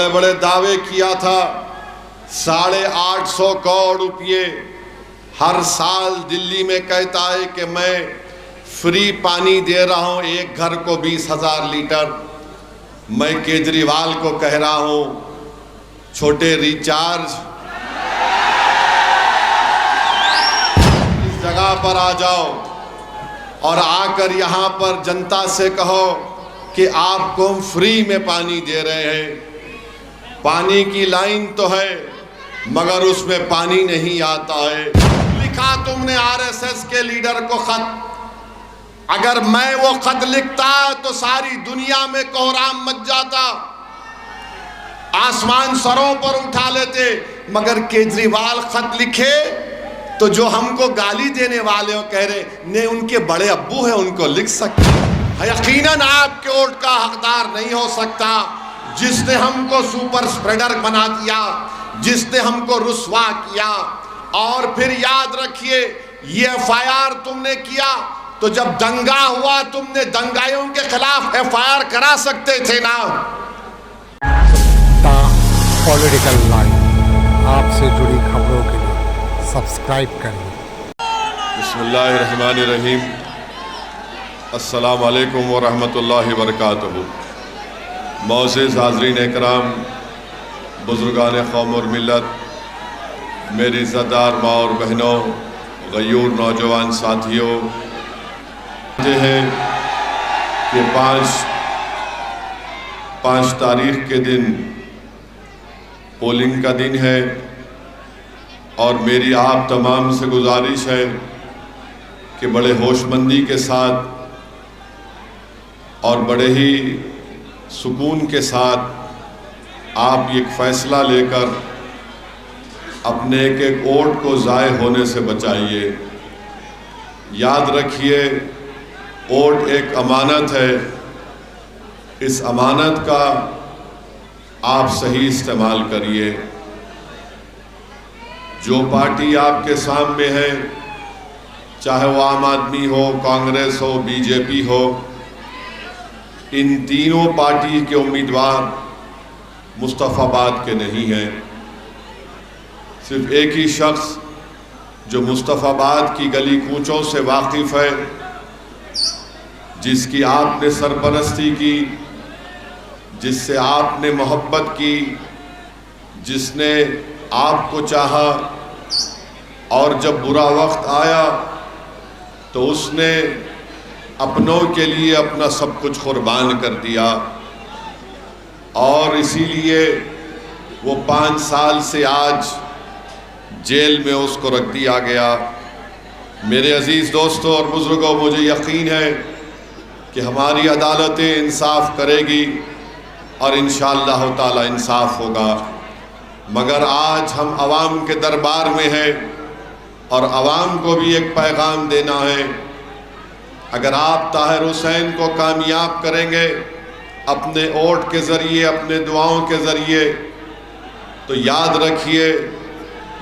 بڑے بڑے دعوے کیا تھا، 850 کروڑ روپے ہر سال دلی میں کہتا ہے کہ میں فری پانی دے رہا ہوں، ایک گھر کو 20,000 لیٹر۔ میں کیجریوال کو کہہ رہا ہوں چھوٹے ریچارج اس جگہ پر آ جاؤ اور آ کر یہاں پر جنتا سے کہو کہ آپ کو ہم فری میں پانی دے رہے ہیں۔ پانی کی لائن تو ہے مگر اس میں پانی نہیں آتا ہے۔ لکھا تم نے RSS کے لیڈر کو خط، اگر میں وہ خط لکھتا تو ساری دنیا میں کوہرام مچ جاتا، آسمان سروں پر اٹھا لیتے، مگر کیجریوال خط لکھے تو جو ہم کو گالی دینے والے ہو کہہ رہے نے ان کے بڑے ابو ہیں ان کو لکھ سکتے۔ یقیناً آپ کے ووٹ کا حقدار نہیں ہو سکتا جس نے ہم کو سپر سپریڈر بنا دیا، جس نے ہم کو رسوا کیا۔ اور پھر یاد رکھیے یہ FIR تم نے کیا تو جب دنگا ہوا تم نے دنگائیوں کے خلاف FIR کرا سکتے تھے نا۔ پولیٹیکل لائن آپ سے جڑی خبروں کے لیے سبسکرائب کریں۔ بسم اللہ الرحمن الرحیم۔ السلام علیکم ورحمۃ اللہ وبرکاتہ۔ معزز حاضرین اکرام، بزرگان قوم اور ملت، میری عزتدار ماں اور بہنوں، غیور نوجوان ساتھیوں، یہ ہے کہ 5 تاریخ کے دن پولنگ کا دن ہے اور میری آپ تمام سے گزارش ہے کہ بڑے ہوش مندی کے ساتھ اور بڑے ہی سکون کے ساتھ آپ ایک فیصلہ لے کر اپنے ایک ایک ووٹ کو ضائع ہونے سے بچائیے۔ یاد رکھیے ووٹ ایک امانت ہے، اس امانت کا آپ صحیح استعمال کریے۔ جو پارٹی آپ کے سامنے ہے، چاہے وہ عام آدمی ہو، کانگریس ہو، BJP ہو، ان تینوں پارٹی کے امیدوار مصطفیٰ آباد کے نہیں ہیں۔ صرف ایک ہی شخص جو مصطفیٰ آباد کی گلی کوچوں سے واقف ہے، جس کی آپ نے سرپرستی کی، جس سے آپ نے محبت کی، جس نے آپ کو چاہا اور جب برا وقت آیا تو اس نے اپنوں کے لیے اپنا سب کچھ قربان کر دیا، اور اسی لیے وہ 5 سال سے آج جیل میں اس کو رکھ دیا گیا۔ میرے عزیز دوستوں اور بزرگوں، مجھے یقین ہے کہ ہماری عدالتیں انصاف کرے گی اور انشاءاللہ تعالی انصاف ہوگا، مگر آج ہم عوام کے دربار میں ہیں اور عوام کو بھی ایک پیغام دینا ہے۔ اگر آپ طاہر حسین کو کامیاب کریں گے اپنے ووٹ کے ذریعے، اپنے دعاؤں کے ذریعے، تو یاد رکھیے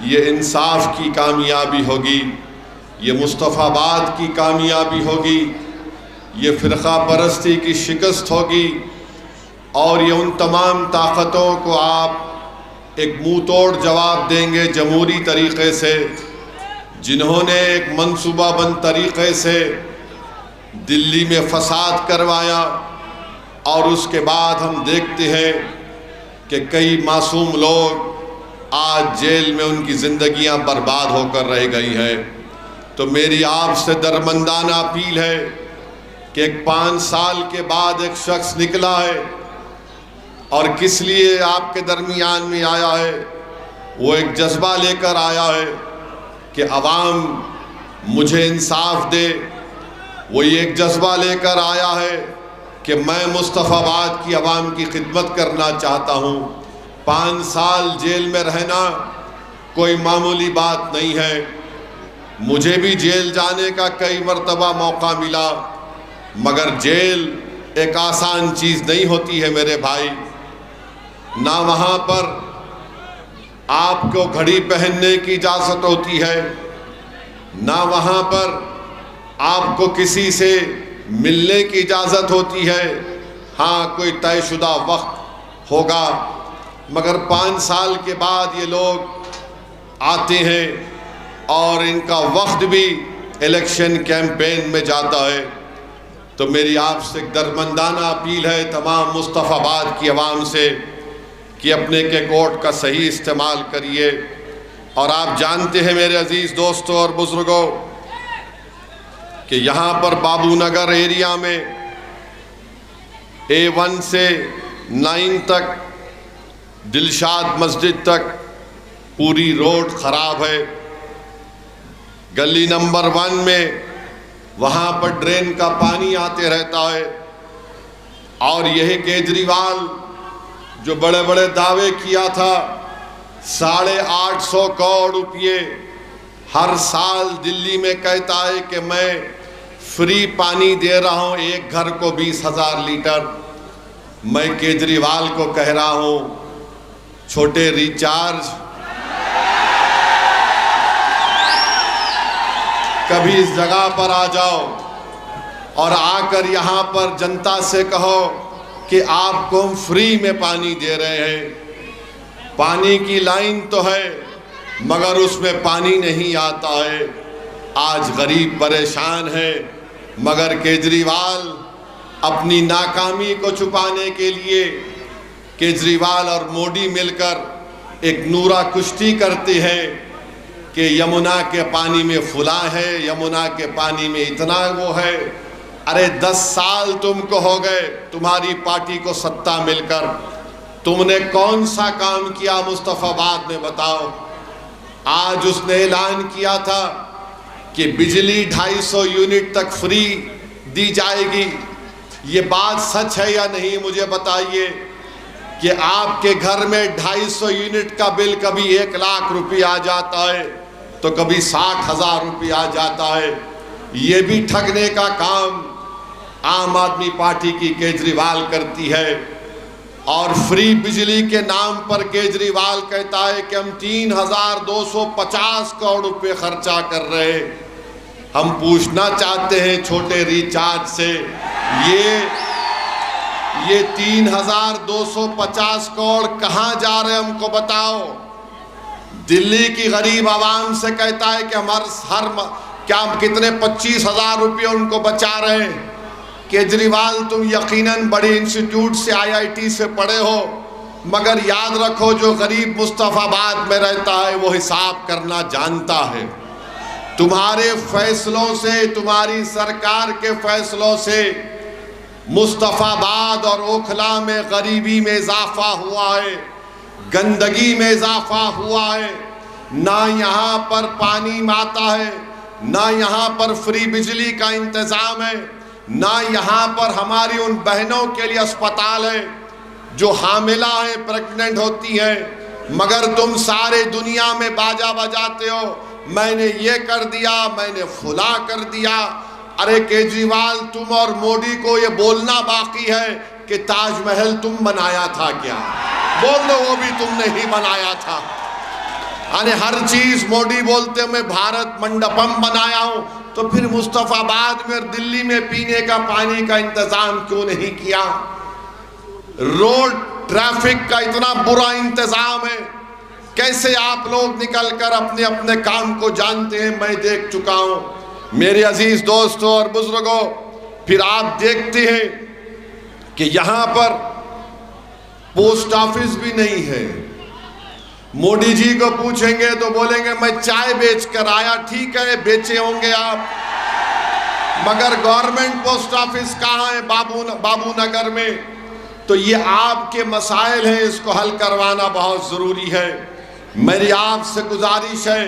یہ انصاف کی کامیابی ہوگی، یہ مصطفیٰ آباد کی کامیابی ہوگی، یہ فرقہ پرستی کی شکست ہوگی، اور یہ ان تمام طاقتوں کو آپ ایک منہ توڑ جواب دیں گے جمہوری طریقے سے، جنہوں نے ایک منصوبہ بند طریقے سے دلی میں فساد کروایا، اور اس کے بعد ہم دیکھتے ہیں کہ کئی معصوم لوگ آج جیل میں ان کی زندگیاں برباد ہو کر رہ گئی ہیں۔ تو میری آپ سے درمندانہ اپیل ہے کہ ایک 5 سال کے بعد ایک شخص نکلا ہے اور کس لیے آپ کے درمیان میں آیا ہے، وہ ایک جذبہ لے کر آیا ہے کہ عوام مجھے انصاف دے، وہ یہ ایک جذبہ لے کر آیا ہے کہ میں مصطفیٰ آباد کی عوام کی خدمت کرنا چاہتا ہوں۔ 5 سال جیل میں رہنا کوئی معمولی بات نہیں ہے، مجھے بھی جیل جانے کا کئی مرتبہ موقع ملا، مگر جیل ایک آسان چیز نہیں ہوتی ہے میرے بھائی۔ نہ وہاں پر آپ کو گھڑی پہننے کی اجازت ہوتی ہے، نہ وہاں پر آپ کو کسی سے ملنے کی اجازت ہوتی ہے۔ ہاں کوئی طے شدہ وقت ہوگا مگر 5 سال کے بعد یہ لوگ آتے ہیں اور ان کا وقت بھی الیکشن کیمپین میں جاتا ہے۔ تو میری آپ سے ایک درمندانہ اپیل ہے تمام مصطفی آباد کی عوام سے کہ اپنے کے کوٹ کا صحیح استعمال کریے۔ اور آپ جانتے ہیں میرے عزیز دوستوں اور بزرگوں کہ یہاں پر بابو نگر ایریا میں A1 سے 9 تک دلشاد مسجد تک پوری روڈ خراب ہے۔ گلی نمبر 1 میں وہاں پر ڈرین کا پانی آتے رہتا ہے، اور یہی کیجریوال جو بڑے بڑے دعوے کیا تھا 850 کروڑ روپے ہر سال دلی میں کہتا ہے کہ میں فری پانی دے رہا ہوں، ایک گھر کو 20,000 لیٹر۔ میں کیجریوال کو کہہ رہا ہوں چھوٹے ریچارج کبھی اس جگہ پر آ جاؤ اور آ کر یہاں پر جنتا سے کہو کہ آپ کو ہم فری میں پانی دے رہے ہیں۔ پانی کی لائن تو ہے مگر اس میں پانی نہیں آتا ہے۔ آج غریب پریشان ہے، مگر کیجریوال اپنی ناکامی کو چھپانے کے لیے کیجریوال اور مودی مل کر ایک نورا کشتی کرتے ہیں کہ یمنا کے پانی میں فلاں ہے، یمنا کے پانی میں اتنا وہ ہے۔ ارے 10 سال تم کو ہو گئے تمہاری پارٹی کو ستہ مل کر، تم نے کون سا کام کیا مصطفی آباد میں بتاؤ؟ آج اس نے اعلان کیا تھا کہ بجلی 250 یونٹ تک فری دی جائے گی۔ یہ بات سچ ہے یا نہیں مجھے بتائیے کہ آپ کے گھر میں 250 یونٹ کا بل کبھی 1 لاکھ روپے آ جاتا ہے تو کبھی 60,000 روپے آ جاتا ہے۔ یہ بھی ٹھگنے کا کام عام آدمی پارٹی کی کیجریوال کرتی ہے۔ اور فری بجلی کے نام پر کیجریوال کہتا ہے کہ ہم 3,250 کروڑ روپے خرچہ کر رہے ہیں۔ ہم پوچھنا چاہتے ہیں چھوٹے ریچارج سے، یہ 3,250 کروڑ کہاں جا رہے ہم کو بتاؤ۔ دلی کی غریب عوام سے کہتا ہے کہ ہم کتنے 25,000 روپے ان کو بچا رہے ہیں۔ کیجریوال تم یقیناً بڑی انسٹیٹیوٹ سے IIT سے پڑھے ہو، مگر یاد رکھو جو غریب مصطفی آباد میں رہتا ہے وہ حساب کرنا جانتا ہے۔ تمہارے فیصلوں سے، تمہاری سرکار کے فیصلوں سے مصطفی آباد اور اوکھلا میں غریبی میں اضافہ ہوا ہے، گندگی میں اضافہ ہوا ہے۔ نہ یہاں پر پانی آتا ہے، نہ یہاں پر فری بجلی کا انتظام ہے، نہ یہاں پر ہماری ان بہنوں کے لیے اسپتال ہے جو حاملہ ہیں، پریگننٹ ہوتی ہیں۔ مگر تم سارے دنیا میں باجا بجاتے ہو، میں نے یہ کر دیا، میں نے فلاں کر دیا۔ ارے کیجریوال تم اور مودی کو یہ بولنا باقی ہے کہ تاج محل تم بنایا تھا کیا؟ بول دو وہ بھی تم نے ہی بنایا تھا۔ یعنی ہر چیز مودی بولتے ہیں میں بھارت منڈپم بنایا ہوں، تو پھر مصطفی آباد میں اور دلی میں پینے کا پانی کا انتظام کیوں نہیں کیا؟ روڈ ٹریفک کا اتنا برا انتظام ہے، کیسے آپ لوگ نکل کر اپنے اپنے کام کو جانتے ہیں میں دیکھ چکا ہوں۔ میرے عزیز دوستوں اور بزرگوں، پھر آپ دیکھتے ہیں کہ یہاں پر پوسٹ آفس بھی نہیں ہے۔ مودی جی کو پوچھیں گے تو بولیں گے میں چائے بیچ کر آیا، ٹھیک ہے بیچے ہوں گے آپ، مگر گورنمنٹ پوسٹ آفس کہاں ہے؟ بابو نگر میں۔ تو یہ آپ کے مسائل ہیں، اس کو حل کروانا بہت ضروری ہے۔ میری آپ سے گزارش ہے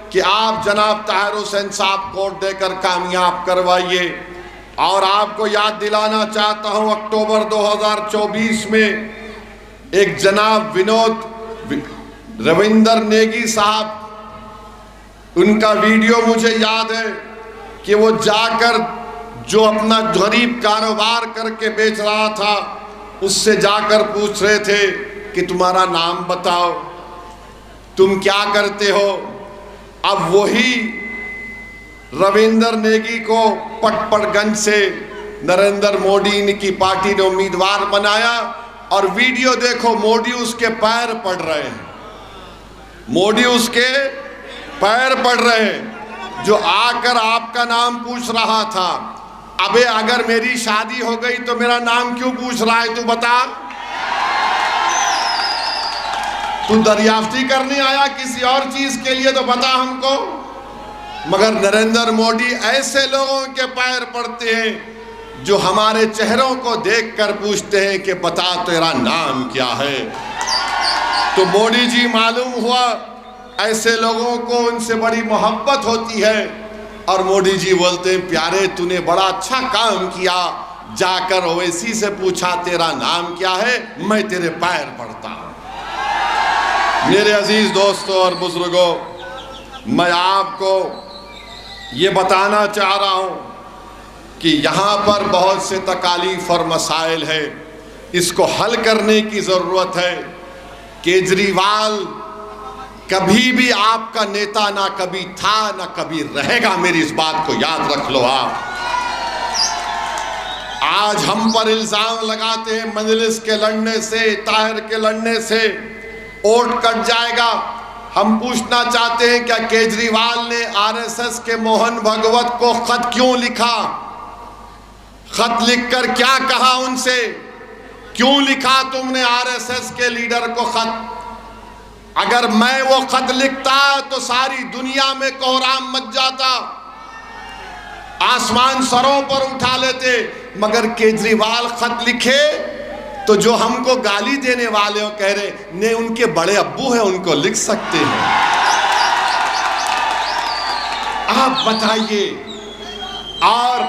کہ آپ جناب طاہر حسین صاحب کو ووٹ دے کر کامیاب کروائیے۔ اور آپ کو یاد دلانا چاہتا ہوں اکتوبر 2024 میں ایک جناب رویندر نیگی صاحب، ان کا ویڈیو مجھے یاد ہے کہ وہ جا کر جو اپنا غریب کاروبار کر کے بیچ رہا تھا اس سے جا کر پوچھ رہے تھے کہ تمہارا نام بتاؤ، تم کیا کرتے ہو؟ اب وہی رویندر نیگی کو پٹ پٹ گنج سے نریندر مودی کی پارٹی نے امیدوار بنایا اور ویڈیو دیکھو، موڈی اس کے پیر پڑ رہے ہیں، موڈی اس کے پیر پڑ رہے ہیں، جو آ کر آپ کا نام پوچھ رہا تھا، ابے اگر میری شادی ہو گئی تو میرا نام کیوں پوچھ رہا ہے؟ تو بتا، تو دریافتی کرنے آیا کسی اور چیز کے لیے؟ تو بتا ہم کو۔ مگر نریندر موڈی ایسے لوگوں کے پیر پڑتے ہیں جو ہمارے چہروں کو دیکھ کر پوچھتے ہیں کہ بتا تیرا نام کیا ہے۔ تو موڈی جی معلوم ہوا ایسے لوگوں کو ان سے بڑی محبت ہوتی ہے، اور موڈی جی بولتے ہیں پیارے تو نے بڑا اچھا کام کیا، جا کر اویسی سے پوچھا تیرا نام کیا ہے، میں تیرے پیر پڑتا ہوں۔ میرے عزیز دوستوں اور بزرگوں، میں آپ کو یہ بتانا چاہ رہا ہوں کہ یہاں پر بہت سے تکالیف اور مسائل ہیں، اس کو حل کرنے کی ضرورت ہے۔ کیجریوال کبھی بھی آپ کا نیتا نہ کبھی تھا نہ کبھی رہے گا، میری اس بات کو یاد رکھ لو آپ۔ آج ہم پر الزام لگاتے ہیں مجلس کے لڑنے سے، طاہر کے لڑنے سے ووٹ کٹ جائے گا۔ ہم پوچھنا چاہتے ہیں کیا کیجریوال نے RSS کے موہن بھگوت کو خط کیوں لکھا؟ خط لکھ کر کیا کہا ان سے؟ کیوں لکھا تم نے RSS کے لیڈر کو خط؟ اگر میں وہ خط لکھتا تو ساری دنیا میں کوہرام مچ جاتا، آسمان سروں پر اٹھا لیتے۔ مگر کیجریوال خط لکھے تو جو ہم کو گالی دینے والے ہو کہہ رہے نے ان کے بڑے ابو ہیں، ان کو لکھ سکتے ہیں۔ آپ بتائیے، اور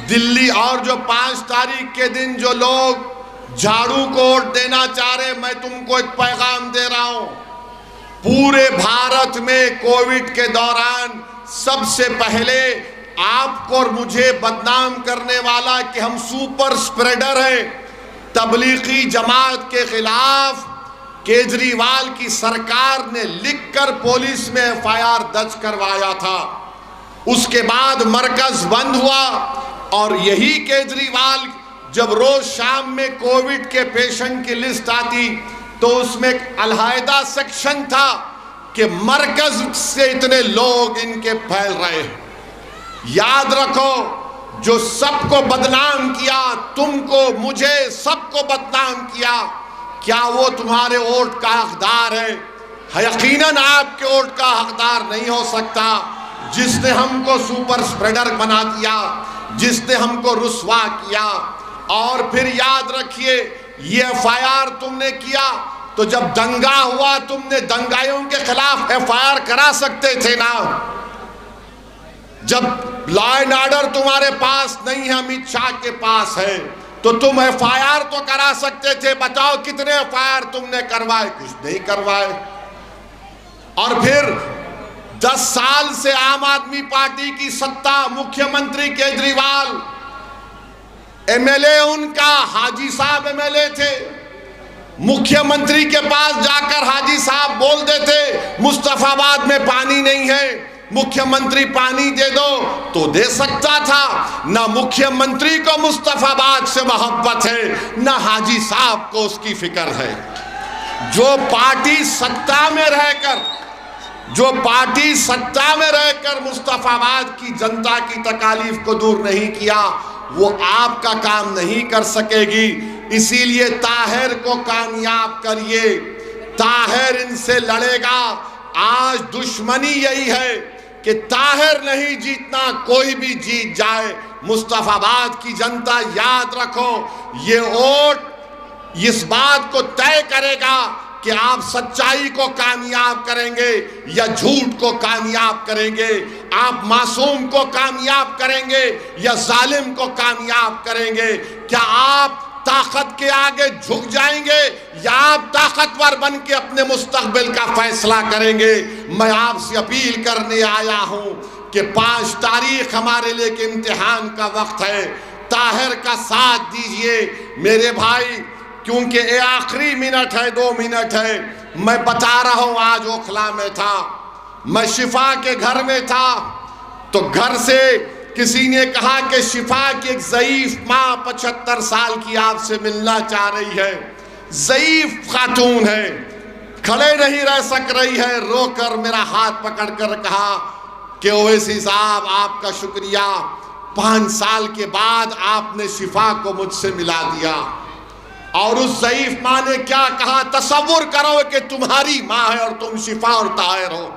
دلی اور جو 5 تاریخ کے دن جو لوگ جھاڑو کو ووٹ دینا چاہ رہے، میں تم کو ایک پیغام دے رہا ہوں۔ پورے بھارت میں کووڈ کے دوران سب سے پہلے آپ کو اور مجھے بدنام کرنے والا کہ ہم سپر سپریڈر ہیں، تبلیغی جماعت کے خلاف کیجریوال کی سرکار نے لکھ کر پولیس میں FIR درج کروایا تھا۔ اس کے بعد مرکز بند ہوا، اور یہی کیجریوال جب روز شام میں کووڈ کے پیشنٹ کی لسٹ آتی تو اس میں ایک علیحدہ سیکشن تھا کہ مرکز سے اتنے لوگ ان کے پھیل رہے ہیں۔ یاد رکھو، جو سب کو بدنام کیا، تم کو مجھے سب کو بدنام کیا، کیا وہ تمہارے ووٹ کا حقدار ہے؟ یقیناً آپ کے ووٹ کا حقدار نہیں ہو سکتا۔ جس نے ہم کو سپر سپریڈر بنا دیا، جس نے ہم کو رسوا کیا۔ اور پھر یاد رکھیے، یہ FIR تم نے کیا تو جب دنگا ہوا تم نے دنگائیوں کے خلاف FIR کرا سکتے تھے نا۔ جب لا اینڈ آرڈر تمہارے پاس نہیں ہے، امت شاہ کے پاس ہے، تو تم FIR تو کرا سکتے تھے۔ بتاؤ کتنے FIR تم نے کروائے؟ کچھ نہیں کروائے۔ اور پھر 10 سال سے عام آدمی پارٹی کی ستا، مکھیہ منتری کیجریوال، MLA ان کا حاجی صاحب MLA تھے، مکھیہ منتری کے پاس جا کر حاجی صاحب بول دیتے مصطفیٰ آباد میں پانی نہیں ہے، مکھیہ منتری پانی دے دو تو دے سکتا تھا۔ نہ مکھیہ منتری کو مصطفیٰ آباد سے محبت ہے، نہ حاجی صاحب کو اس کی فکر ہے۔ جو پارٹی ستا میں رہ کر مصطفیٰ آباد کی جنتا کی تکالیف کو دور نہیں کیا، وہ آپ کا کام نہیں کر سکے گی۔ اسی لیے طاہر کو کامیاب کریے، طاہر ان سے لڑے گا۔ آج دشمنی یہی ہے کہ طاہر نہیں جیتنا، کوئی بھی جیت جائے۔ مصطفیٰ آباد کی جنتا یاد رکھو، یہ ووٹ اس بات کو طے کرے گا کہ آپ سچائی کو کامیاب کریں گے یا جھوٹ کو کامیاب کریں گے، آپ معصوم کو کامیاب کریں گے یا ظالم کو کامیاب کریں گے۔ کیا آپ طاقت کے آگے جھک جائیں گے یا آپ طاقتور بن کے اپنے مستقبل کا فیصلہ کریں گے؟ میں آپ سے اپیل کرنے آیا ہوں کہ 5 تاریخ ہمارے لئے کہ امتحان کا وقت ہے، طاہر کا ساتھ دیجئے میرے بھائی، کیونکہ یہ آخری منٹ ہے، 2 منٹ ہے۔ میں بتا رہا ہوں، آج اوکھلا میں تھا، میں شفا کے گھر میں تھا، تو گھر سے کسی نے کہا کہ شفا کی ایک ضعیف ماں 75 سال کی آپ سے ملنا چاہ رہی ہے، ضعیف خاتون ہے، کھڑے نہیں رہ سک رہی ہے، رو کر میرا ہاتھ پکڑ کر کہا کہ اویسی صاحب آپ کا شکریہ، 5 سال کے بعد آپ نے شفا کو مجھ سے ملا دیا۔ اور اس ضعیف ماں نے کیا کہا، تصور کرو کہ تمہاری ماں ہے اور تم شفا اور طاہر ہو۔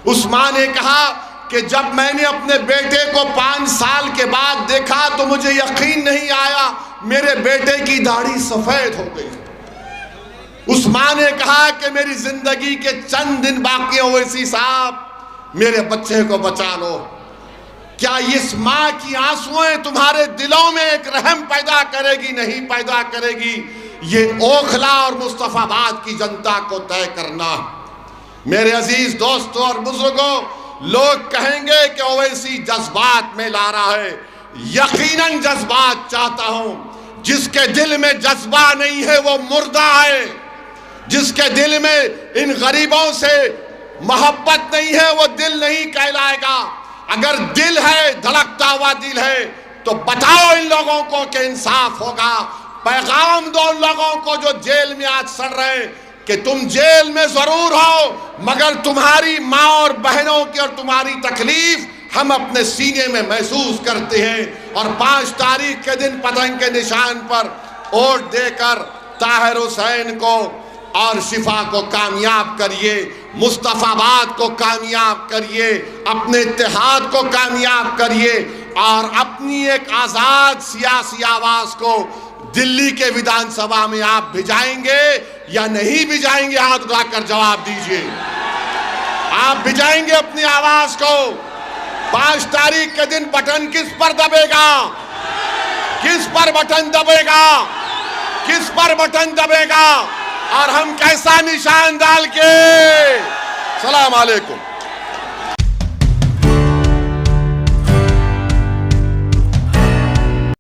اس ماں نے کہا کہ جب میں نے اپنے بیٹے کو 5 سال کے بعد دیکھا تو مجھے یقین نہیں آیا، میرے بیٹے کی داڑھی سفید ہو گئی۔ اس ماں نے کہا کہ میری زندگی کے چند دن باقی ہیں اویسی صاحب، میرے بچے کو بچا لو۔ کیا اس ماں کی آنسویں تمہارے دلوں میں ایک رحم پیدا کرے گی؟ نہیں پیدا کرے گی۔ یہ اوکھلا اور مصطفیٰ آباد کی جنتا کو طے کرنا۔ میرے عزیز دوستوں اور بزرگوں، لوگ کہیں گے کہ اویسی جذبات میں لا رہا ہے، یقیناً جذبات چاہتا ہوں۔ جس کے دل میں جذبہ نہیں ہے وہ مردہ ہے، جس کے دل میں ان غریبوں سے محبت نہیں ہے وہ دل نہیں کہلائے گا۔ اگر دل ہے، دھڑکتا ہوا دل ہے، تو بتاؤ ان لوگوں کو کہ انصاف ہوگا۔ پیغام دو ان لوگوں کو جو جیل میں آج سڑ رہے ہیں کہ تم جیل میں ضرور ہو، مگر تمہاری ماں اور بہنوں کی اور تمہاری تکلیف ہم اپنے سینے میں محسوس کرتے ہیں۔ اور 5 تاریخ کے دن پتنگ کے نشان پر ووٹ دے کر طاہر حسین کو اور شفا کو کامیاب کریے، مصطفیٰ آباد کو کامیاب کریے، اپنے اتحاد کو کامیاب کریے، اور اپنی ایک آزاد سیاسی آواز کو دلی کے ویدھان سبھا میں آپ بھجائیں گے یا نہیں بھجائیں گے؟ ہاتھ اٹھا کر جواب دیجئے۔ آپ بھجائیں گے اپنی آواز کو؟ 5 تاریخ کے دن بٹن کس پر دبے گا؟ کس پر بٹن دبے گا؟ کس پر بٹن دبے گا؟ اور ہم کیسا نشان ڈال کے؟ السلام علیکم۔